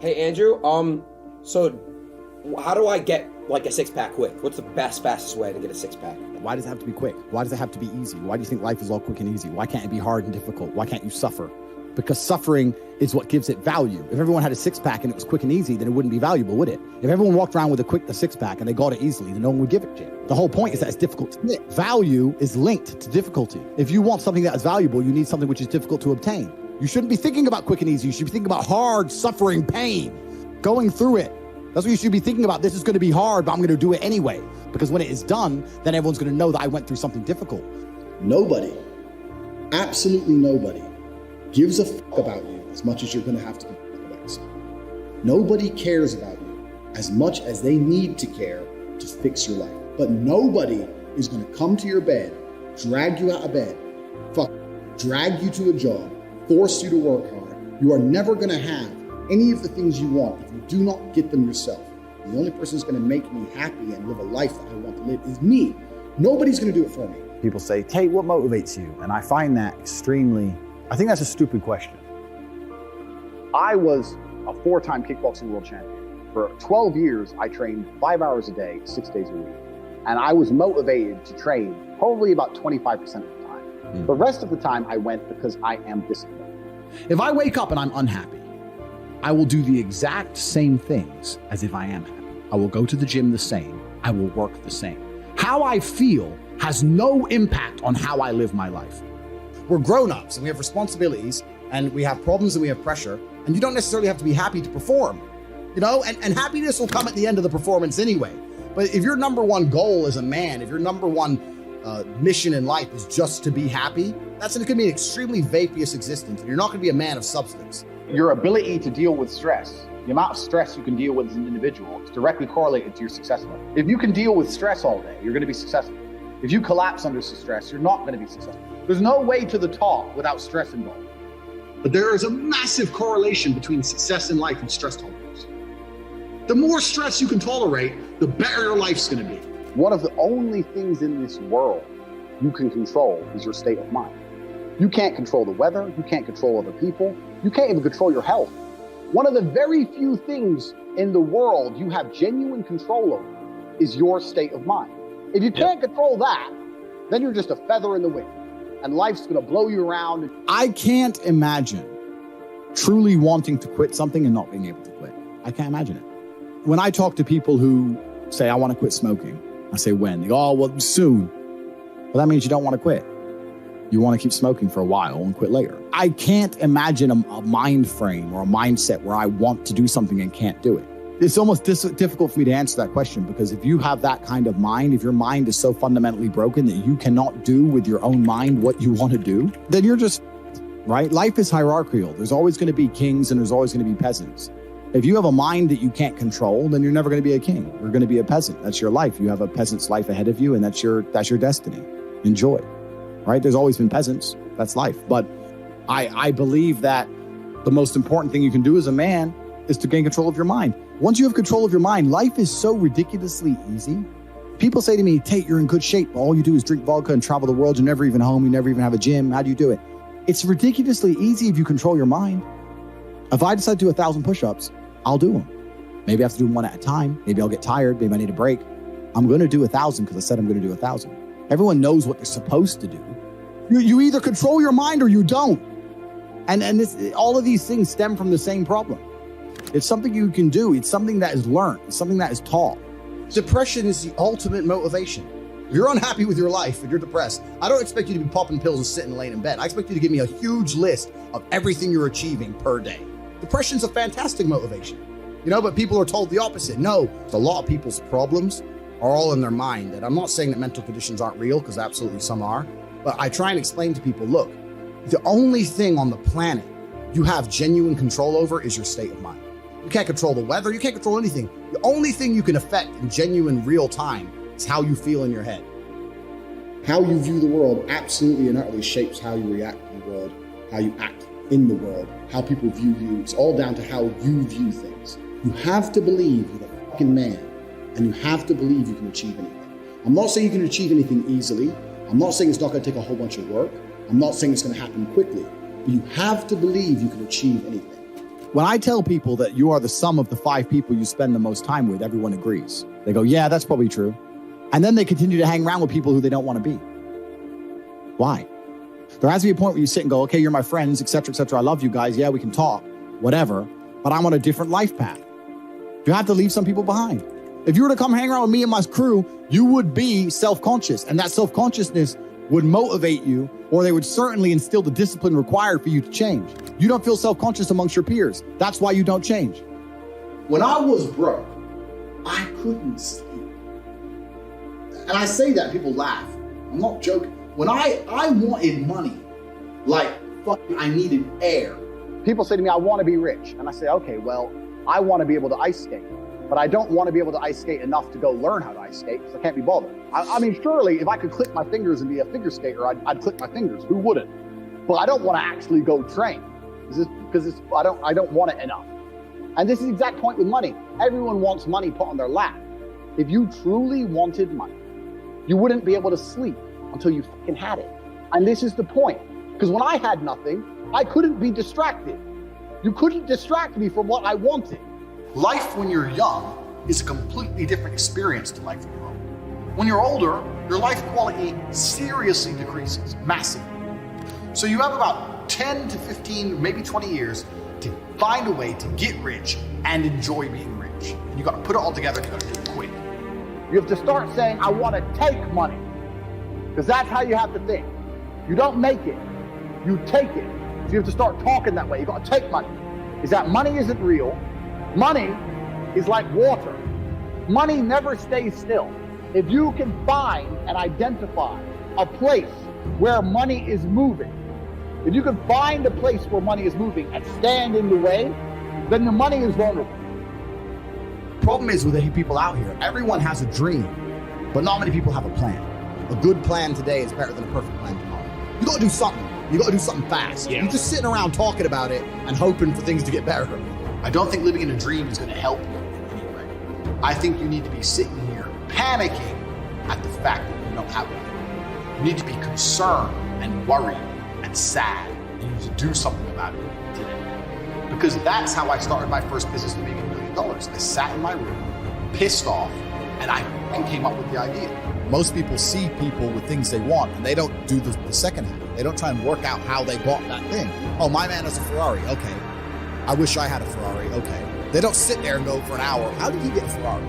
Hey Andrew, so how do I get like a six-pack quick? What's the fastest way to get a six-pack? Why does it have to be quick? Why does it have to be easy? Why do you think life is all quick and easy? Why can't it be hard and difficult? Why can't you suffer? Because suffering is what gives it value. If everyone had a six-pack and it was quick and easy, then it wouldn't be valuable, would it? If everyone walked around with a six-pack and they got it easily, then no one would give it to you. The whole point is that it's difficult to get. Value is linked to difficulty. If you want something that is valuable, you need something which is difficult to obtain. You shouldn't be thinking about quick and easy. You should be thinking about hard, suffering, pain, going through it. That's what you should be thinking about. This is going to be hard, but I'm going to do it anyway. Because when it is done, then everyone's going to know that I went through something difficult. Nobody, absolutely nobody, gives a fuck about you as much as you're going to have to give a fuck about yourself. Nobody cares about you as much as they need to care to fix your life. But nobody is going to come to your bed, drag you out of bed, drag you to a job, force you to work hard. You are never going to have any of the things you want if you do not get them yourself. The only person who's going to make me happy and live a life that I want to live is me. Nobody's going to do it for me. People say, Tate, what motivates you? And I find that I think that's a stupid question. I was a 4-time kickboxing world champion. For 12 years, I trained 5 hours a day, 6 days a week. And I was motivated to train probably about 25% of the time. The rest of the time I went because I am disciplined. If I wake up and I'm unhappy, I will do the exact same things as if I am happy. I will go to the gym the same. I will work the same. How I feel has no impact on how I live my life. We're grown-ups and we have responsibilities and we have problems and we have pressure, and you don't necessarily have to be happy to perform, and happiness will come at the end of the performance anyway. But if your number one goal as a man, if your number one mission in life is just to be happy, that's going to be an extremely vaporous existence, and you're not going to be a man of substance. Your ability to deal with stress, the amount of stress you can deal with as an individual, is directly correlated to your success level. If you can deal with stress all day, you're going to be successful. If you collapse under stress, you're not going to be successful. There's no way to the top without stress involved. But there is a massive correlation between success in life and stress tolerance. The more stress you can tolerate, the better your life's going to be. One of the only things in this world you can control is your state of mind. You can't control the weather. You can't control other people. You can't even control your health. One of the very few things in the world you have genuine control over is your state of mind. If you can't control that, then you're just a feather in the wind, and life's going to blow you around. I can't imagine truly wanting to quit something and not being able to quit. I can't imagine it. When I talk to people who say, I want to quit smoking, I say, when? They go, oh, well, soon. Well, that means you don't want to quit. You want to keep smoking for a while and quit later. I can't imagine a mind frame or a mindset where I want to do something and can't do it. It's almost difficult for me to answer that question, because if you have that kind of mind, if your mind is so fundamentally broken that you cannot do with your own mind what you want to do, then you're just, right? Life is hierarchical. There's always going to be kings and there's always going to be peasants. If you have a mind that you can't control, then you're never going to be a king. You're going to be a peasant. That's your life. You have a peasant's life ahead of you, and that's your destiny. Enjoy. Right? There's always been peasants. That's life. But I believe that the most important thing you can do as a man is to gain control of your mind. Once you have control of your mind, life is so ridiculously easy. People say to me, Tate, you're in good shape. All you do is drink vodka and travel the world. You're never even home. You never even have a gym. How do you do it? It's ridiculously easy if you control your mind. If I decide to do 1,000 push-ups, I'll do them. Maybe I have to do them one at a time. Maybe I'll get tired. Maybe I need a break. I'm going to do 1,000 because I said I'm going to do 1,000. Everyone knows what they're supposed to do. You either control your mind or you don't. And all of these things stem from the same problem. It's something you can do. It's something that is learned. It's something that is taught. Depression is the ultimate motivation. If you're unhappy with your life and you're depressed, I don't expect you to be popping pills and sitting laying in bed. I expect you to give me a huge list of everything you're achieving per day. Depression's a fantastic motivation, but people are told the opposite. No, a lot of people's problems are all in their mind. And I'm not saying that mental conditions aren't real, because absolutely some are. But I try and explain to people, look, the only thing on the planet you have genuine control over is your state of mind. You can't control the weather. You can't control anything. The only thing you can affect in genuine real time is how you feel in your head. How you view the world absolutely and utterly shapes how you react to the world, how you act in the world, how people view you. It's all down to how you view things. You have to believe you're a fucking man, and you have to believe you can achieve anything. I'm not saying you can achieve anything easily. I'm not saying it's not going to take a whole bunch of work. I'm not saying it's going to happen quickly. But you have to believe you can achieve anything. When I tell people that you are the sum of the 5 people you spend the most time with, everyone agrees. They go, yeah, that's probably true. And then they continue to hang around with people who they don't want to be. Why? There has to be a point where you sit and go, okay, you're my friends, et cetera, I love you guys. Yeah, we can talk, whatever. But I'm on a different life path. You have to leave some people behind. If you were to come hang around with me and my crew, you would be self-conscious. And that self-consciousness would motivate you, or they would certainly instill the discipline required for you to change. You don't feel self-conscious amongst your peers. That's why you don't change. When I was broke, I couldn't sleep. And I say that, people laugh. I'm not joking. When I wanted money, like fucking I needed air. People say to me, I want to be rich. And I say, okay, well, I want to be able to ice skate, but I don't want to be able to ice skate enough to go learn how to ice skate because I can't be bothered. I mean, surely if I could click my fingers and be a figure skater, I'd click my fingers. Who wouldn't? But I don't want to actually go train because I don't want it enough. And this is the exact point with money. Everyone wants money put on their lap. If you truly wanted money, you wouldn't be able to sleep until you fucking had it. And this is the point. Because when I had nothing, I couldn't be distracted. You couldn't distract me from what I wanted. Life when you're young is a completely different experience to life when you're older. When you're older, your life quality seriously decreases, massively. So you have about 10 to 15, maybe 20 years to find a way to get rich and enjoy being rich. And you got to put it all together and you got to do it quick. You have to start saying, I want to take money. Because that's how you have to think. You don't make it, you take it. So you have to start talking that way. You got to take money. Is that money isn't real. Money is like water. Money never stays still. If you can find and identify a place where money is moving, if you can find a place where money is moving and stand in the way, then the money is vulnerable. Problem is with the people out here, everyone has a dream, but not many people have a plan. A good plan today is better than a perfect plan tomorrow. You got to do something. You got to do something fast. Yeah. You're just sitting around talking about it and hoping for things to get better. I don't think living in a dream is going to help you in any way. I think you need to be sitting here panicking at the fact that you don't have one. You need to be concerned and worried and sad. And you need to do something about it today. Because that's how I started my first business to make $1 million. I sat in my room, pissed off, and I came up with the idea. Most people see people with things they want and they don't do the second half. They don't try and work out how they bought that thing. Oh, my man has a Ferrari. Okay. I wish I had a Ferrari. Okay. They don't sit there and go for an hour. How did he get a Ferrari?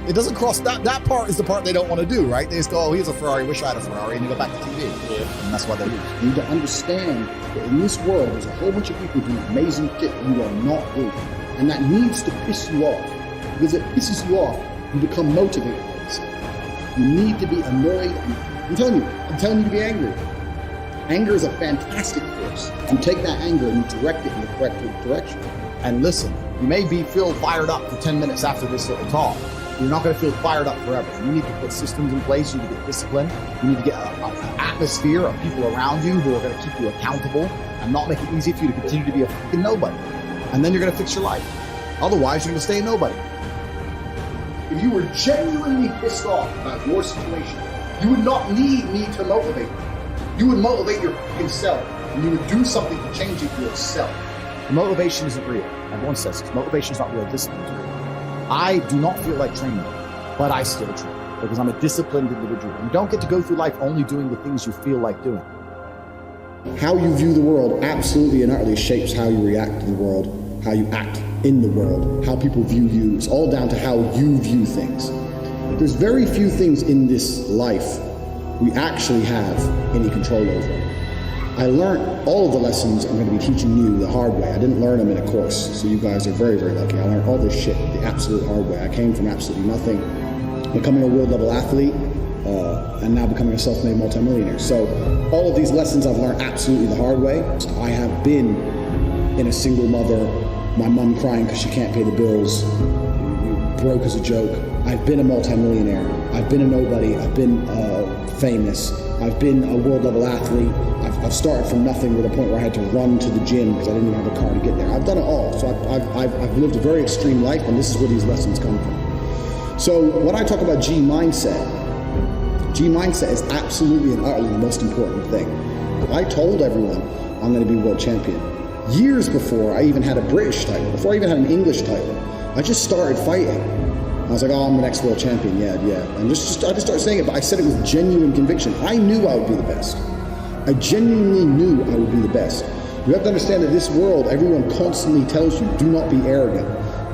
It doesn't cross that part is the part they don't want to do, right? They just go, oh, he has a Ferrari. Wish I had a Ferrari. And you go back to TV. Yeah. And that's what they do. You need to understand that in this world, there's a whole bunch of people doing amazing shit that you are not doing. And that needs to piss you off. Because it pisses you off, you become motivated by this. You need to be annoyed. I'm telling you to be angry. Anger is a fantastic force. You take that anger and you direct it in the correct direction. And listen, you may feel fired up for 10 minutes after this little talk. You're not going to feel fired up forever. You need to put systems in place. You need to get discipline. You need to get an atmosphere of people around you who are going to keep you accountable and not make it easy for you to continue to be a fucking nobody. And then you're going to fix your life. Otherwise, you're going to stay a nobody. If you were genuinely pissed off about your situation, you would not need me to motivate you. You would motivate your fucking self, and you would do something to change it yourself. Motivation isn't real. Everyone says this. Motivation is not real. Discipline is real. I do not feel like training, but I still train because I'm a disciplined individual. You don't get to go through life only doing the things you feel like doing. How you view the world absolutely and utterly shapes how you react to the world, how you act in the world, how people view you. It's all down to how you view things. There's very few things in this life we actually have any control over. I learned all of the lessons I'm going to be teaching you the hard way. I didn't learn them in a course, so you guys are very, very lucky. I learned all this shit the absolute hard way. I came from absolutely nothing, becoming a world level athlete, and now becoming a self-made multimillionaire. So all of these lessons I've learned absolutely the hard way. I have been in a single mother, my mom crying because she can't pay the bills, broke as a joke. I've been a multimillionaire. I've been a nobody. I've been famous. I've been a world level athlete. I've started from nothing to the point where I had to run to the gym because I didn't even have a car to get there. I've done it all. So I've lived a very extreme life, and this is where these lessons come from. So when I talk about G mindset is absolutely and utterly the most important thing. I told everyone I'm going to be world champion. Years before I even had a British title, before I even had an English title, I just started fighting. I was like, oh, I'm the next world champion, yeah. And I just started saying it, but I said it with genuine conviction. I knew I would be the best. I genuinely knew I would be the best. You have to understand that this world, everyone constantly tells you, do not be arrogant,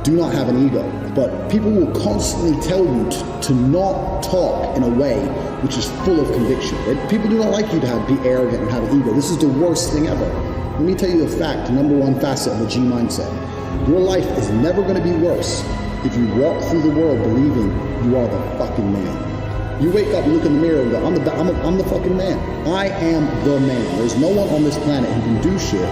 do not have an ego. But people will constantly tell you to not talk in a way which is full of conviction. People do not like you to be arrogant and have an ego. This is the worst thing ever. Let me tell you a fact, the number one facet of the G mindset. Your life is never going to be worse if you walk through the world believing you are the fucking man. You wake up, you look in the mirror and go, I'm the fucking man. I am the man. There's no one on this planet who can do shit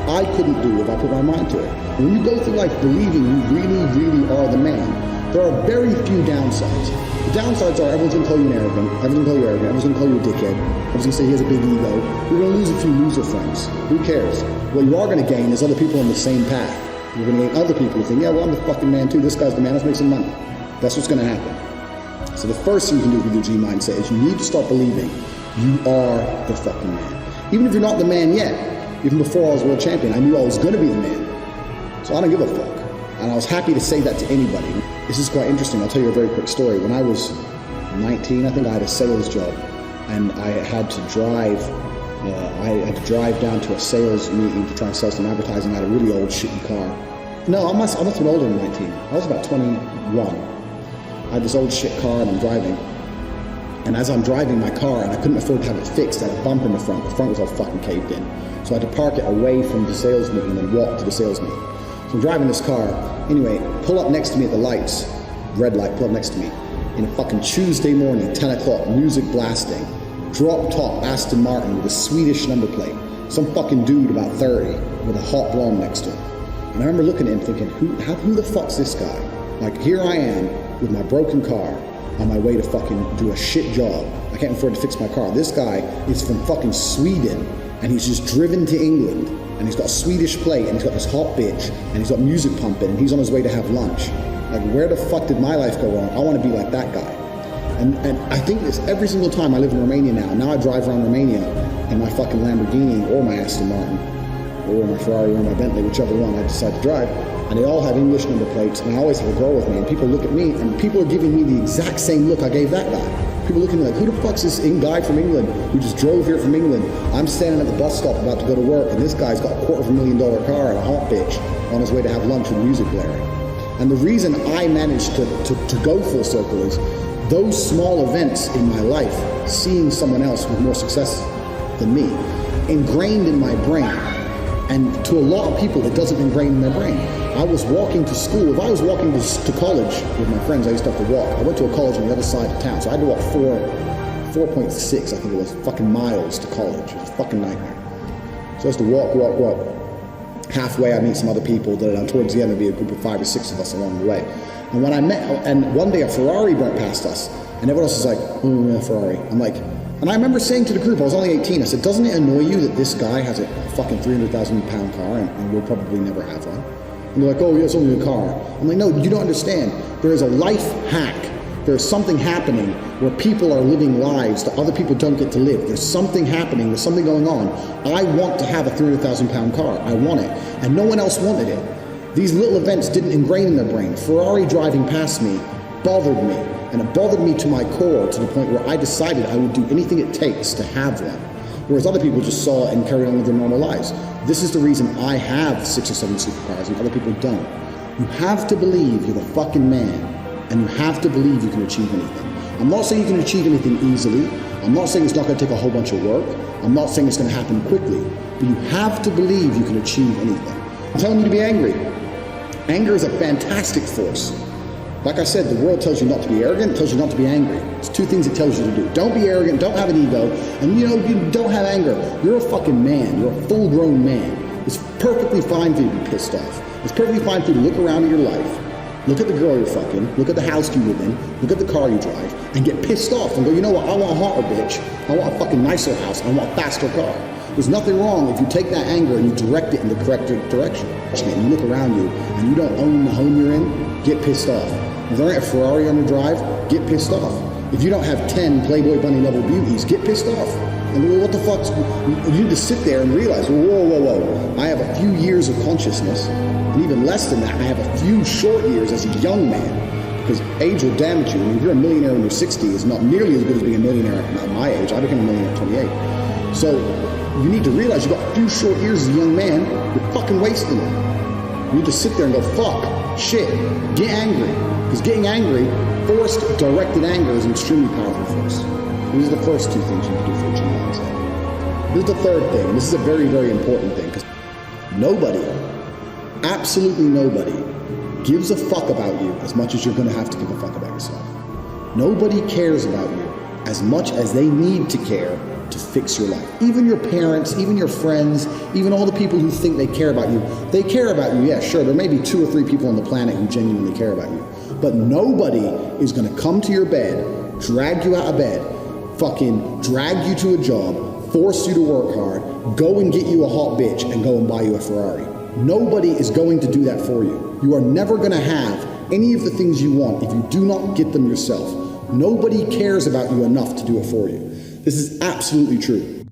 I couldn't do if I put my mind to it. When you go through life believing you really, really are the man, there are very few downsides. The downsides are everyone's going to call you an arrogant, everyone's going to call you arrogant, everyone's going to call you a dickhead, everyone's going to say he has a big ego. You're going to lose a few loser friends. Who cares? What you are going to gain is other people on the same path. You're going to gain other people who think, yeah, well, I'm the fucking man too. This guy's the man. Let's make some money. That's what's going to happen. So the first thing you can do with your G mindset is you need to start believing you are the fucking man. Even if you're not the man yet, even before I was world champion, I knew I was going to be the man. So I don't give a fuck. And I was happy to say that to anybody. This is quite interesting. I'll tell you a very quick story. When I was 19, I think I had a sales job, and I had to drive. Down to a sales meeting to try and sell some advertising. I had a really old shitty car. No, I must have been older than 19. I was about 21. I had this old shit car and I'm driving. And as I'm driving my car, and I couldn't afford to have it fixed, I had a bump in the front. The front was all fucking caved in. So I had to park it away from the sales meeting and walk to the sales meeting. So I'm driving this car. Anyway, pull up next to me at the lights. Red light, pull up next to me. In a fucking Tuesday morning, 10 o'clock, music blasting. Drop top Aston Martin with a Swedish number plate. Some fucking dude about 30 with a hot blonde next to him. And I remember looking at him thinking, who the fuck's this guy? Like, here I am with my broken car on my way to fucking do a shit job. I can't afford to fix my car. This guy is from fucking Sweden, and he's just driven to England, and he's got a Swedish plate, and he's got this hot bitch, and he's got music pumping, and he's on his way to have lunch. Like, where the fuck did my life go wrong? I want to be like that guy. And I think this every single time I live in Romania now. Now I drive around Romania in my fucking Lamborghini or my Aston Martin or my Ferrari or my Bentley, whichever one I decide to drive. And they all have English number plates, and I always have a girl with me. And people look at me, and people are giving me the exact same look I gave that guy. People looking like, who the fuck's this guy from England who just drove here from England? I'm standing at the bus stop about to go to work, and this guy's got a $250,000 car and a hot bitch on his way to have lunch with music blaring. And the reason I managed to go full circle is those small events in my life, seeing someone else with more success than me, ingrained in my brain. And to a lot of people, it doesn't ingrain in their brain. I was walking to school. If I was walking to college with my friends, I used to have to walk. I went to a college on the other side of town, so I had to walk 4.6, I think it was, fucking miles to college. It was a fucking nightmare. So I used to walk. Halfway, I meet some other people. That towards the end, there'd be a group of 5 or 6 of us along the way. And when I met, and one day a Ferrari burnt past us, and everyone else was like, oh, yeah, Ferrari. I'm like, and I remember saying to the group, I was only 18, I said, doesn't it annoy you that this guy has a fucking 300,000 pound car and we'll probably never have one? And they're like, oh, yeah, it's only a car. I'm like, no, you don't understand. There is a life hack. There's something happening where people are living lives that other people don't get to live. There's something happening. There's something going on. I want to have a 300,000 pound car. I want it. And no one else wanted it. These little events didn't ingrain in their brain. Ferrari driving past me bothered me. And it bothered me to my core, to the point where I decided I would do anything it takes to have one. Whereas other people just saw it and carried on with their normal lives. This is the reason I have 6 or 7 supercars and other people don't. You have to believe you're the fucking man. And you have to believe you can achieve anything. I'm not saying you can achieve anything easily. I'm not saying it's not going to take a whole bunch of work. I'm not saying it's going to happen quickly. But you have to believe you can achieve anything. I'm telling you to be angry. Anger is a fantastic force. Like I said, the world tells you not to be arrogant, it tells you not to be angry. It's 2 things it tells you to do. Don't be arrogant, don't have an ego, and you don't have anger. You're a fucking man. You're a full-grown man. It's perfectly fine for you to be pissed off. It's perfectly fine for you to look around at your life, look at the girl you're fucking, look at the house you live in, look at the car you drive, and get pissed off and go, you know what, I want a hotter bitch. I want a fucking nicer house. I want a faster car. There's nothing wrong if you take that anger and you direct it in the correct direction. And you look around you and you don't own the home you're in, get pissed off. If there ain't a Ferrari on the drive, get pissed off. If you don't have 10 Playboy Bunny level beauties, get pissed off. And well, what the fuck? You need to sit there and realize, whoa. I have a few years of consciousness, and even less than that, I have a few short years as a young man. Because age will damage you. And if you're a millionaire when you're 60, is not nearly as good as being a millionaire at my age. I became a millionaire at 28. So you need to realize you've got a few short years as a young man. You're fucking wasting them. You need to sit there and go, fuck, shit, get angry. Because getting angry, forced, directed anger is an extremely powerful force. These are the first two things you can do for a G mindset. This is the third thing, and this is a very, very important thing, because nobody, absolutely nobody, gives a fuck about you as much as you're going to have to give a fuck about yourself. Nobody cares about you as much as they need to care to fix your life. Even your parents, even your friends, even all the people who think they care about you, they care about you. Yeah, sure, there may be 2 or 3 people on the planet who genuinely care about you. But nobody is going to come to your bed, drag you out of bed, fucking drag you to a job, force you to work hard, go and get you a hot bitch, and go and buy you a Ferrari. Nobody is going to do that for you. You are never going to have any of the things you want if you do not get them yourself. Nobody cares about you enough to do it for you. This is absolutely true.